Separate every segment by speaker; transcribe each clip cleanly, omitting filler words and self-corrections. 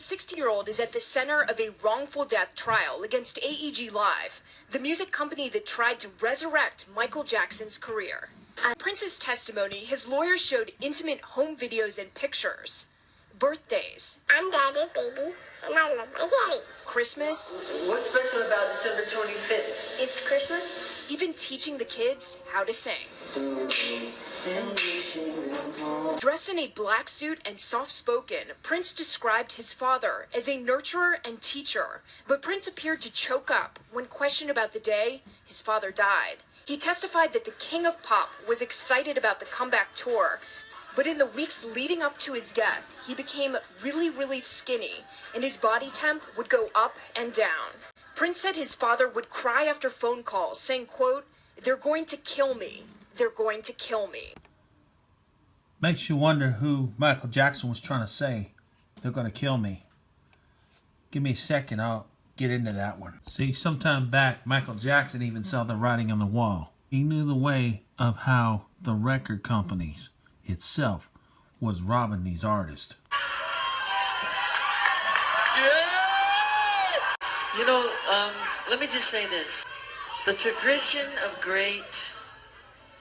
Speaker 1: 60-year-old is at the center of a wrongful death trial against AEG Live, the music company that tried to resurrect Michael Jackson's career. In Prince's testimony, his lawyers showed intimate home videos and pictures. Birthdays.
Speaker 2: I'm Daddy's baby, and I love my daddy.
Speaker 1: Christmas.
Speaker 3: What's special about December 25th?
Speaker 2: It's Christmas.
Speaker 1: Even teaching the kids how to sing. Dressed in a black suit and soft-spoken, Prince described his father as a nurturer and teacher, but Prince appeared to choke up when questioned about the day his father died. He testified that the King of Pop was excited about the comeback tour, but in the weeks leading up to his death, he became really skinny, and his body temp would go up and down. Prince said his father would cry after phone calls, saying, quote, "They're going to kill me. They're going to kill me."
Speaker 4: Makes you wonder who Michael Jackson was trying to say. They're going to kill me. Give me a second, I'll get into that one. See, sometime back, Michael Jackson even saw the writing on the wall. He knew the way of how the record companies itself was robbing these artists.
Speaker 3: You know, let me just say this. The tradition of great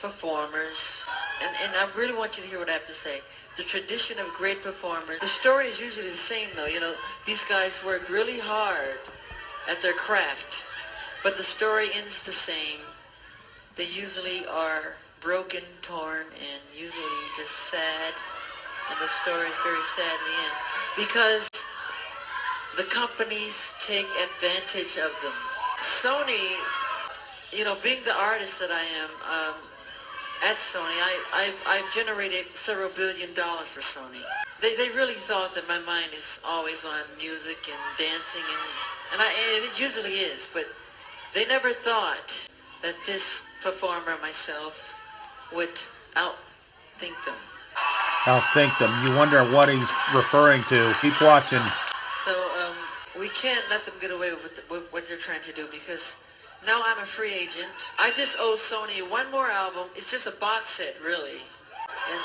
Speaker 3: performers, and I really want you to hear what I have to say. The tradition of great performers, the story is usually the same though. You know, these guys work really hard at their craft, but the story ends the same. They usually are broken, torn, and usually just sad, and the story is very sad in the end because the companies take advantage of them. Sony, you know, being the artist that I am, at Sony, I've generated several $1 billion for Sony. They really thought that my mind is always on music and dancing, and it usually is, but they never thought that this performer, myself, would outthink them.
Speaker 4: Outthink them. You wonder what he's referring to. Keep watching.
Speaker 3: So we can't let them get away with what they're trying to do because now I'm a free agent. I just owe Sony one more album. It's just a box set, really. And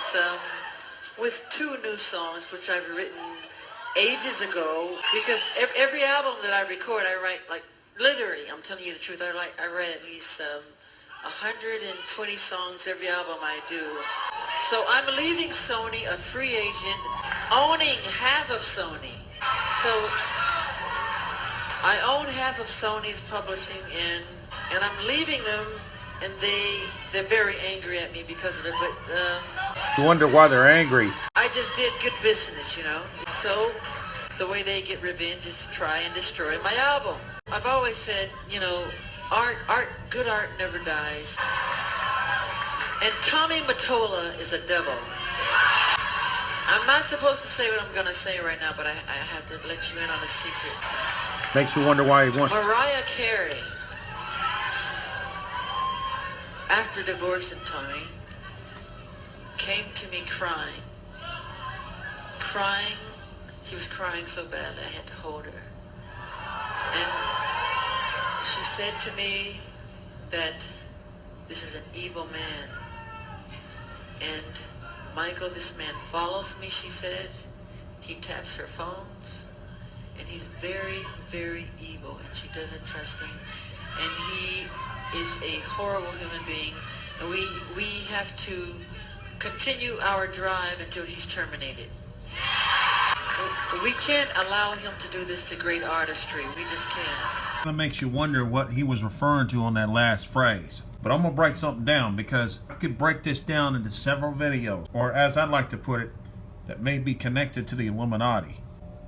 Speaker 3: with 2 new songs, which I've written ages ago. Because every album that I record, I write, like, literally, I'm telling you the truth, I write at least 120 songs every album I do. So I'm leaving Sony a free agent, owning half of Sony. So I own half of Sony's publishing, and I'm leaving them, and they're very angry at me because of it. But
Speaker 4: You wonder why they're angry.
Speaker 3: I just did good business, you know. So the way they get revenge is to try and destroy my album. I've always said, you know, good art never dies. And Tommy Mottola is a devil. I'm not supposed to say what I'm going to say right now, but I have to let you in on a secret.
Speaker 4: Makes you wonder why he wants...
Speaker 3: Mariah Carey, after divorcing Tommy, came to me crying. She was crying so badly I had to hold her. And she said to me that this is an evil man. And Michael, this man follows me, she said. He taps her phones. And he's very evil, and she doesn't trust him. And he is a horrible human being. And we have to continue our drive until he's terminated. We can't allow him to do this to great artistry. We just can't.
Speaker 4: That makes you wonder what he was referring to on that last phrase. But I'm going to break something down because I could break this down into several videos, or as I'd like to put it, that may be connected to the Illuminati.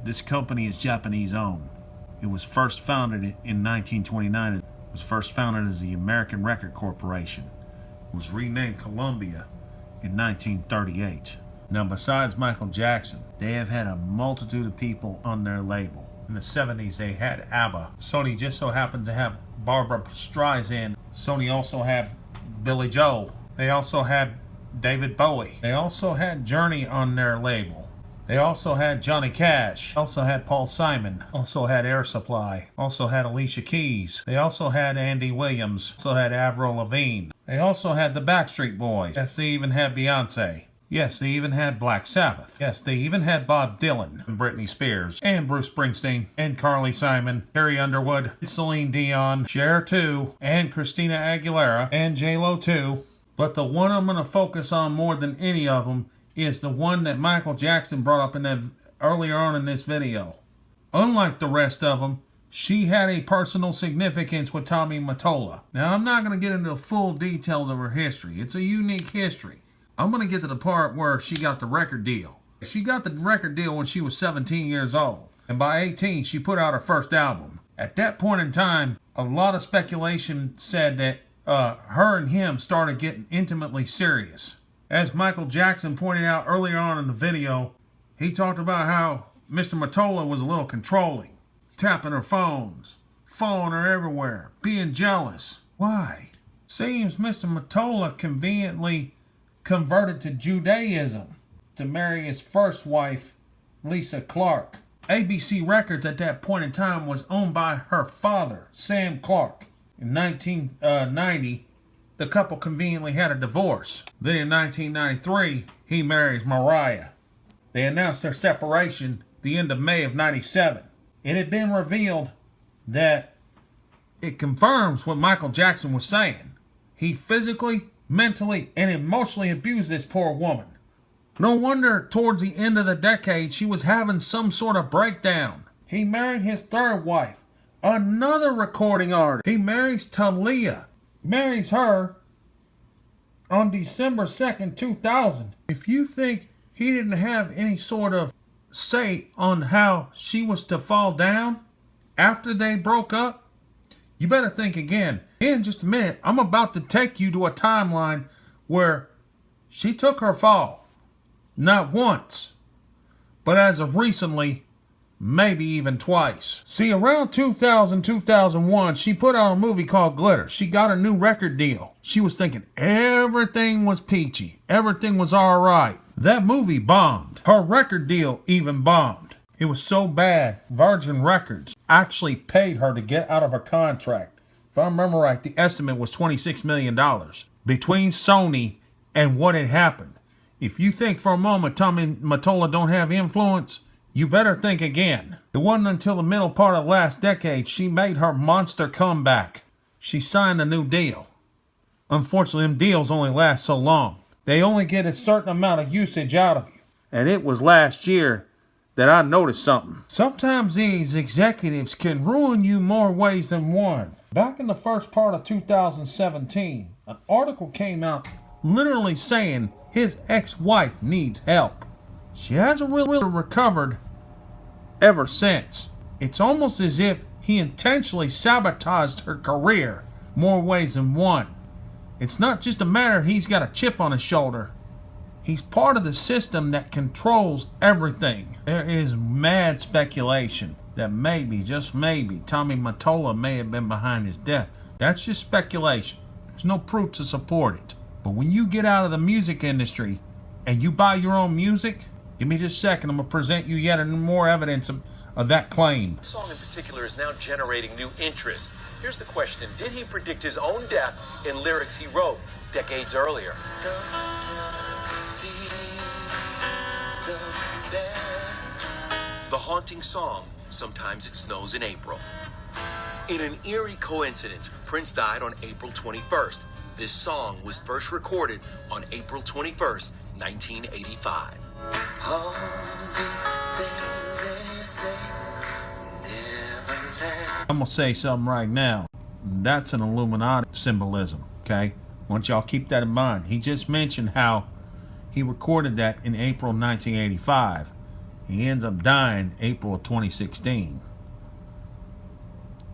Speaker 4: This company is Japanese owned. It was first founded in 1929. It was first founded as the American Record Corporation. It was renamed Columbia in 1938. Now, besides Michael Jackson, they have had a multitude of people on their label. In the 70s, they had ABBA. Sony just so happened to have Barbara Streisand. Sony also had Billy Joel. They also had David Bowie. They also had Journey on their label. They also had Johnny Cash. Also had Paul Simon. Also had Air Supply. Also had Alicia Keys. They also had Andy Williams. Also had Avril Lavigne. They also had the Backstreet Boys. Yes, they even had Beyonce. Yes, they even had Black Sabbath. Yes, they even had Bob Dylan, and Britney Spears, and Bruce Springsteen, and Carly Simon, Carrie Underwood, Celine Dion, Cher too, and Christina Aguilera, and J-Lo too. But the one I'm going to focus on more than any of them is the one that Michael Jackson brought up in that earlier on in this video. Unlike the rest of them, she had a personal significance with Tommy Mottola. Now, I'm not going to get into the full details of her history. It's a unique history. I'm going to get to the part where she got the record deal. She got the record deal when she was 17 years old. And by 18, she put out her first album. At that point in time, a lot of speculation said that her and him started getting intimately serious. As Michael Jackson pointed out earlier on in the video, he talked about how Mr. Mottola was a little controlling, tapping her phones, following her everywhere, being jealous. Why? Seems Mr. Mottola conveniently converted to Judaism to marry his first wife, Lisa Clark. ABC Records at that point in time was owned by her father, Sam Clark. In 1990, the couple conveniently had a divorce. Then in 1993, he marries Mariah. They announced their separation the end of May of 97. It had been revealed that it confirms what Michael Jackson was saying. He physically, mentally, and emotionally abused this poor woman. No wonder towards the end of the decade she was having some sort of breakdown. He married his third wife, another recording artist. He marries Talia. Marries her on December 2nd, 2000. If you think he didn't have any sort of say on how she was to fall down after they broke up, you better think again. In just a minute, I'm about to take you to a timeline where she took her fall. Not once, but as of recently, maybe even twice. See, around 2000, 2001, she put out a movie called Glitter. She got a new record deal. She was thinking everything was peachy. Everything was all right. That movie bombed. Her record deal even bombed. It was so bad, Virgin Records actually paid her to get out of her contract. If I remember right, the estimate was $26 million between Sony and what had happened. If you think for a moment Tommy Mottola don't have influence, you better think again. It wasn't until the middle part of last decade she made her monster comeback. She signed a new deal. Unfortunately, them deals only last so long. They only get a certain amount of usage out of you. And it was last year that I noticed something. Sometimes these executives can ruin you more ways than one. Back in the first part of 2017, an article came out literally saying his ex-wife needs help. She hasn't really recovered ever since. It's almost as if he intentionally sabotaged her career more ways than one. It's not just a matter he's got a chip on his shoulder. He's part of the system that controls everything. There is mad speculation that maybe, just maybe, Tommy Mottola may have been behind his death. That's just speculation. There's no proof to support it. But when you get out of the music industry and you buy your own music, give me just a second, I'm going to present you yet more evidence of that claim.
Speaker 5: This song in particular is now generating new interest. Here's the question: did he predict his own death in lyrics he wrote decades earlier? The haunting song, Sometimes It Snows in April. In an eerie coincidence, Prince died on April 21st. This song was first recorded on April 21st, 1985.
Speaker 4: I'm going to say something right now. That's an Illuminati symbolism, okay? I want y'all to keep that in mind. He just mentioned how he recorded that in April 1985. He ends up dying April of 2016.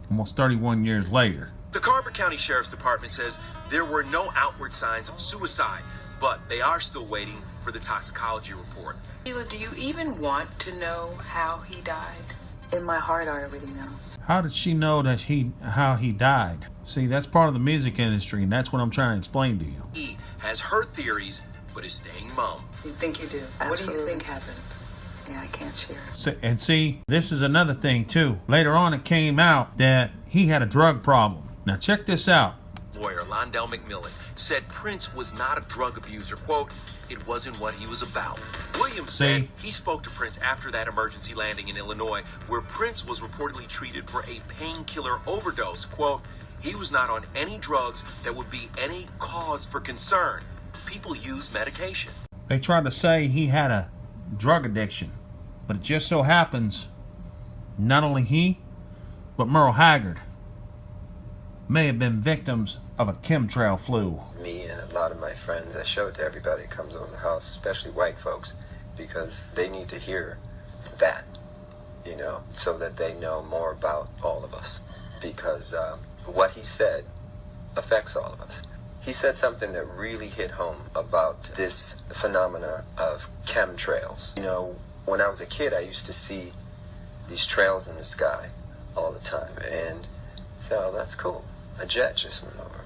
Speaker 4: Almost 31 years later.
Speaker 5: The Carver County Sheriff's Department says there were no outward signs of suicide, but they are still waiting for the toxicology report.
Speaker 6: Sheila, do you even want to know how he died? In my heart, I already know.
Speaker 4: How did she know that how he died? See, that's part of the music industry, and that's what I'm trying to explain to you.
Speaker 5: He has her theories, but is staying mum.
Speaker 6: You think you do? Absolutely. What do you think happened? Yeah, I can't share.
Speaker 4: And see, this is another thing, too. Later on, it came out that he had a drug problem. Now, check this out.
Speaker 5: lawyer, Londell McMillan, said Prince was not a drug abuser. Quote, "It wasn't what he was about." Williams said he spoke to Prince after that emergency landing in Illinois, where Prince was reportedly treated for a painkiller overdose. Quote, "He was not on any drugs that would be any cause for concern. People use medication."
Speaker 4: They tried to say he had a drug addiction, but it just so happens not only he, but Merle Haggard may have been victims of a chemtrail flu.
Speaker 7: Me and a lot of my friends, I show it to everybody that comes over the house, especially white folks, because they need to hear that, you know, so that they know more about all of us. Because what he said affects all of us. He said something that really hit home about this phenomena of chemtrails. You know, when I was a kid, I used to see these trails in the sky all the time, and say, oh, that's cool. A jet just went over.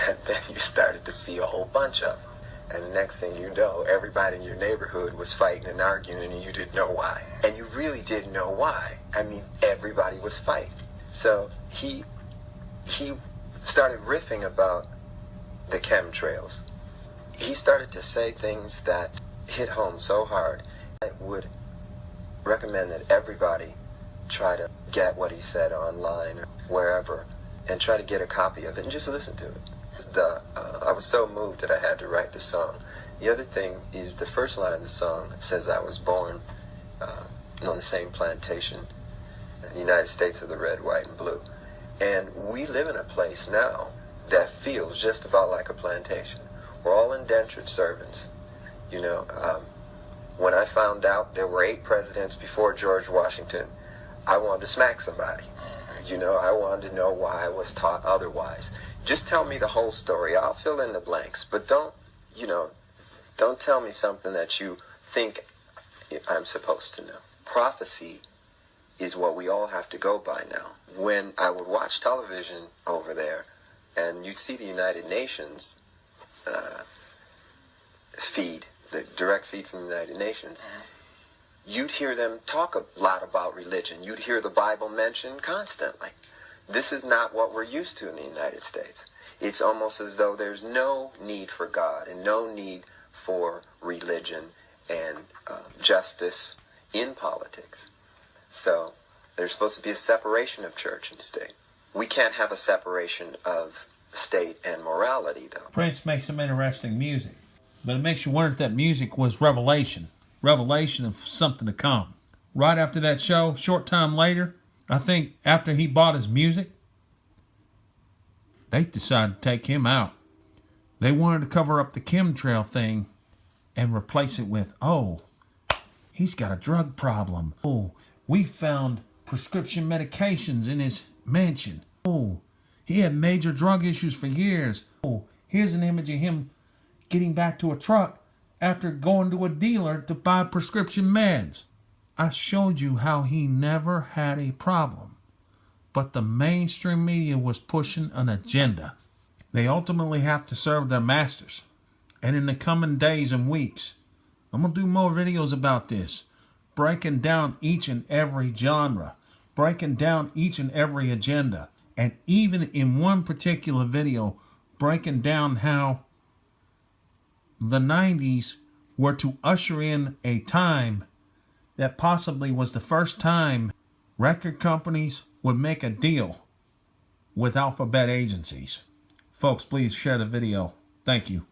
Speaker 7: And then you started to see a whole bunch of them. And the next thing you know, everybody in your neighborhood was fighting and arguing, and you didn't know why. And you really didn't know why. I mean, everybody was fighting. So he started riffing about the chemtrails. He started to say things that hit home so hard. I would recommend that everybody try to get what he said online or wherever and try to get a copy of it and just listen to it. I was so moved that I had to write the song. The other thing is the first line of the song says I was born on the same plantation in the United States of the red, white, and blue. And we live in a place now that feels just about like a plantation. We're all indentured servants. You know, when I found out there were 8 presidents before George Washington, I wanted to smack somebody. You know, I wanted to know why I was taught otherwise. Just tell me the whole story. I'll fill in the blanks. But don't tell me something that you think I'm supposed to know. Prophecy is what we all have to go by now. When I would watch television over there, and you'd see the United Nations feed, the direct feed from the United Nations, you'd hear them talk a lot about religion. You'd hear the Bible mentioned constantly. This is not what we're used to in the United States. It's almost as though there's no need for God and no need for religion and justice in politics. So there's supposed to be a separation of church and state. We can't have a separation of state and morality, though.
Speaker 4: Prince makes some interesting music, but it makes you wonder if that music was revelation of something to come. Right after that show, short time later, I think after he bought his music, they decided to take him out. They wanted to cover up the chemtrail thing and replace it with, oh, he's got a drug problem. Oh, we found prescription medications in his mansion. Oh, he had major drug issues for years. Oh, here's an image of him getting back to a truck after going to a dealer to buy prescription meds. I showed you how he never had a problem, but the mainstream media was pushing an agenda. They ultimately have to serve their masters. And in the coming days and weeks, I'm going to do more videos about this, breaking down each and every genre, breaking down each and every agenda, and even in one particular video, breaking down how the 90s were to usher in a time that possibly was the first time record companies would make a deal with alphabet agencies. Folks, please share the video. Thank you.